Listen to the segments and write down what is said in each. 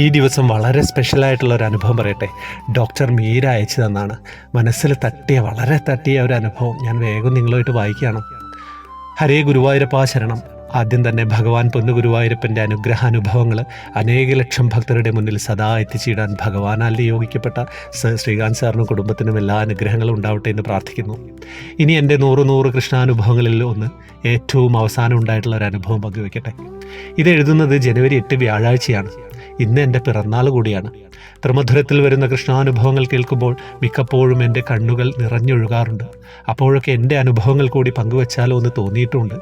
ഈ ദിവസം വളരെ സ്പെഷ്യലായിട്ടുള്ള ഒരു അനുഭവം പറയട്ടെ. ഡോക്ടർ മീര അയച്ചു തന്നാണ്. മനസ്സിൽ വളരെ തട്ടിയ ഒരു അനുഭവം ഞാൻ വേഗം നിങ്ങളുമായിട്ട് വായിക്കുകയാണ്. ഹരേ ഗുരുവായൂരപ്പാ ശരണം. ആദ്യം തന്നെ ഭഗവാൻ പൊന്നു ഗുരുവായൂരപ്പൻ്റെ അനുഗ്രഹാനുഭവങ്ങൾ അനേക ലക്ഷം ഭക്തരുടെ മുന്നിൽ സദാ എത്തിച്ചിടാൻ ഭഗവാനാൽ നിയോഗിക്കപ്പെട്ട ശ്രീകാന്ത് സാറിനും കുടുംബത്തിനും എല്ലാ അനുഗ്രഹങ്ങളും ഉണ്ടാവട്ടെ എന്ന് പ്രാർത്ഥിക്കുന്നു. ഇനി എൻ്റെ 100 കൃഷ്ണാനുഭവങ്ങളിൽ ഒന്ന് ഏറ്റവും അവസാനം ഉണ്ടായിട്ടുള്ള ഒരു അനുഭവം പങ്കുവെക്കട്ടെ. ഇത് എഴുതുന്നത് ജനുവരി 8 വ്യാഴാഴ്ചയാണ്. ഇന്ന് എൻ്റെ പിറന്നാൾ കൂടിയാണ്. ത്രിമധുരത്തിൽ വരുന്ന കൃഷ്ണാനുഭവങ്ങൾ കേൾക്കുമ്പോൾ മിക്കപ്പോഴും എൻ്റെ കണ്ണുകൾ നിറഞ്ഞൊഴുകാറുണ്ട്. അപ്പോഴൊക്കെ എൻ്റെ അനുഭവങ്ങൾ കൂടി പങ്കുവച്ചാലോ എന്ന് തോന്നിയിട്ടുമുണ്ട്.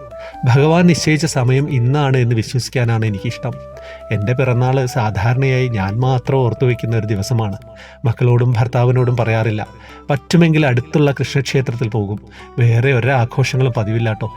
ഭഗവാൻ നിശ്ചയിച്ച സമയം ഇന്നാണ് എന്ന് വിശ്വസിക്കാനാണ് എനിക്കിഷ്ടം. എൻ്റെ പിറന്നാൾ സാധാരണയായി ഞാൻ മാത്രം ഓർത്തു വയ്ക്കുന്ന ഒരു ദിവസമാണ്. മക്കളോടും ഭർത്താവിനോടും പറയാറില്ല. പറ്റുമെങ്കിൽ അടുത്തുള്ള കൃഷ്ണക്ഷേത്രത്തിൽ പോകും. വേറെ ഒരാഘോഷങ്ങളും പതിവില്ലാട്ടോ.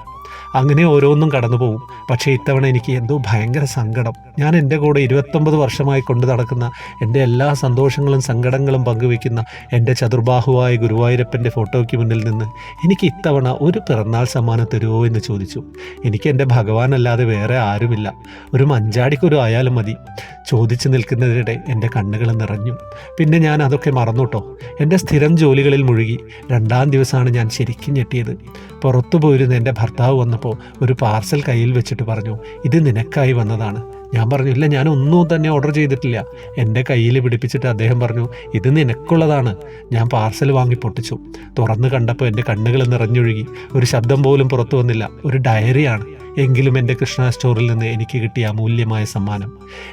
അങ്ങനെ ഓരോന്നും കടന്നു പോകും. പക്ഷേ ഇത്തവണ എനിക്ക് എന്തോ ഭയങ്കര സങ്കടം. ഞാൻ എൻ്റെ കൂടെ 29 വർഷമായി കൊണ്ടു നടക്കുന്ന എൻ്റെ എല്ലാ സന്തോഷങ്ങളും സങ്കടങ്ങളും പങ്കുവെക്കുന്ന എൻ്റെ ചതുർബാഹുവായ ഗുരുവായൂരപ്പൻ്റെ ഫോട്ടോയ്ക്ക് മുന്നിൽ നിന്ന് എനിക്ക് ഇത്തവണ ഒരു പിറന്നാൾ സമ്മാനം തരുമോ എന്ന് ചോദിച്ചു. എനിക്ക് എൻ്റെ ഭഗവാനല്ലാതെ വേറെ ആരുമില്ല. ഒരു മഞ്ചാടിക്കൊരു ആയാലും മതി. ചോദിച്ചു നിൽക്കുന്നതിനിടെ എൻ്റെ കണ്ണുകൾ നിറഞ്ഞു. പിന്നെ ഞാൻ അതൊക്കെ മറന്നുട്ടോ. എൻ്റെ സ്ഥിരം ജോലികളിൽ മുഴുകി. 2ാം ദിവസമാണ് ഞാൻ ശരിക്കും ഞെട്ടിയത്. പുറത്തു പോയിരുന്ന എൻ്റെ ഭർത്താവ് വന്നപ്പോൾ ഒരു പാർസൽ കയ്യിൽ വെച്ചിട്ട് പറഞ്ഞു, ഇത് നിനക്കായി വന്നതാണ്. ഞാൻ പറഞ്ഞു, ഇല്ല, ഞാൻ ഒന്നും തന്നെ ഓർഡർ ചെയ്തിട്ടില്ല. എൻ്റെ കയ്യിൽ പിടിപ്പിച്ചിട്ട് അദ്ദേഹം പറഞ്ഞു, ഇത് നിനക്കുള്ളതാണ്. ഞാൻ പാർസൽ വാങ്ങി പൊട്ടിച്ചു. തുറന്നു കണ്ടപ്പോൾ എൻ്റെ കണ്ണുകൾ നിറഞ്ഞൊഴുകി. ഒരു ശബ്ദം പോലും പുറത്തു വന്നില്ല. ഒരു ഡയറിയാണ്. എങ്കിലും എൻ്റെ കൃഷ്ണ സ്റ്റോറിൽ നിന്ന് എനിക്ക് കിട്ടിയ അമൂല്യമായ സമ്മാനം.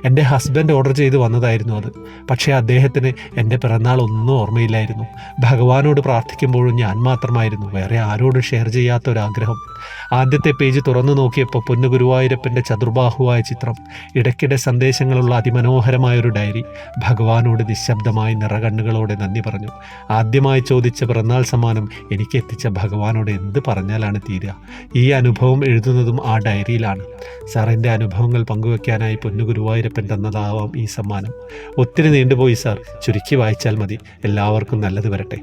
എൻ്റെ ഹസ്ബൻഡ് ഓർഡർ ചെയ്ത് വന്നതായിരുന്നു അത്. പക്ഷേ അദ്ദേഹത്തിന് എൻ്റെ പിറന്നാൾ ഒന്നും ഓർമ്മയില്ലായിരുന്നു. ഭഗവാനോട് പ്രാർത്ഥിക്കുമ്പോഴും ഞാൻ മാത്രമായിരുന്നു, വേറെ ആരോടും ഷെയർ ചെയ്യാത്ത ഒരാഗ്രഹം. ആദ്യത്തെ പേജ് തുറന്നു നോക്കിയപ്പോൾ പൊന്നു ഗുരുവായൂരപ്പൻ്റെ ചതുർബാഹുവായ ചിത്രം, ഇടയ്ക്കിടെ സന്ദേശങ്ങളുള്ള അതിമനോഹരമായൊരു ഡയറി. ഭഗവാനോട് നിശബ്ദമായി നിറകണ്ണുകളോടെ നന്ദി പറഞ്ഞു. ആദ്യമായി ചോദിച്ച പിറന്നാൾ സമ്മാനം എനിക്ക് എത്തിച്ച ഭഗവാനോട് എന്ത് പറഞ്ഞാലാണ് തീരുക? ഈ അനുഭവം എഴുതുന്നതും ആ ഡയറിയിലാണ്. സാർ, എൻ്റെ അനുഭവങ്ങൾ പങ്കുവെക്കാനായി പൊന്നു ഗുരുവായൂരപ്പൻ തന്നതാവാം ഈ സമ്മാനം. ഒത്തിരി നീണ്ടുപോയി സാർ, ചുരുക്കി വായിച്ചാൽ മതി. എല്ലാവർക്കും നല്ലത് വരട്ടെ.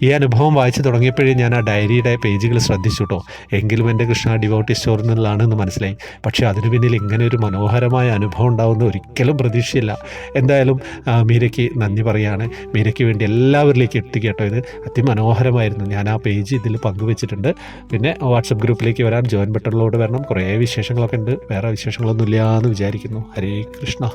ഈ അനുഭവം വായിച്ചു തുടങ്ങിയപ്പോഴേ ഞാൻ ആ ഡയറിയുടെ പേജുകൾ ശ്രദ്ധിച്ചു കേട്ടോ. എങ്കിലും എൻ്റെ കൃഷ്ണ ഡിവോട്ടി സ്റ്റോറിൽ നിന്നാണെന്ന് മനസ്സിലായി. പക്ഷേ അതിനു പിന്നിൽ ഇങ്ങനെ ഒരു മനോഹരമായ അനുഭവം ഉണ്ടാവുമെന്ന് ഒരിക്കലും പ്രതീക്ഷയില്ല. എന്തായാലും മീരയ്ക്ക് നന്ദി പറയുകയാണ്. മീരയ്ക്ക് വേണ്ടി എല്ലാവരിലേക്കും എത്തിക്കുക കേട്ടോ. ഇത് അതിമനോഹരമായിരുന്നു. ഞാൻ ആ പേജ് ഇതിൽ പങ്കുവെച്ചിട്ടുണ്ട്. പിന്നെ വാട്സപ്പ് ഗ്രൂപ്പിലേക്ക് വരാൻ ജോയിൻ ബട്ടണിലോട് വരണം. കുറേ വിശേഷങ്ങളൊക്കെ ഉണ്ട്. വേറെ വിശേഷങ്ങളൊന്നും ഇല്ല എന്ന് വിചാരിക്കുന്നു. ഹരേ കൃഷ്ണ.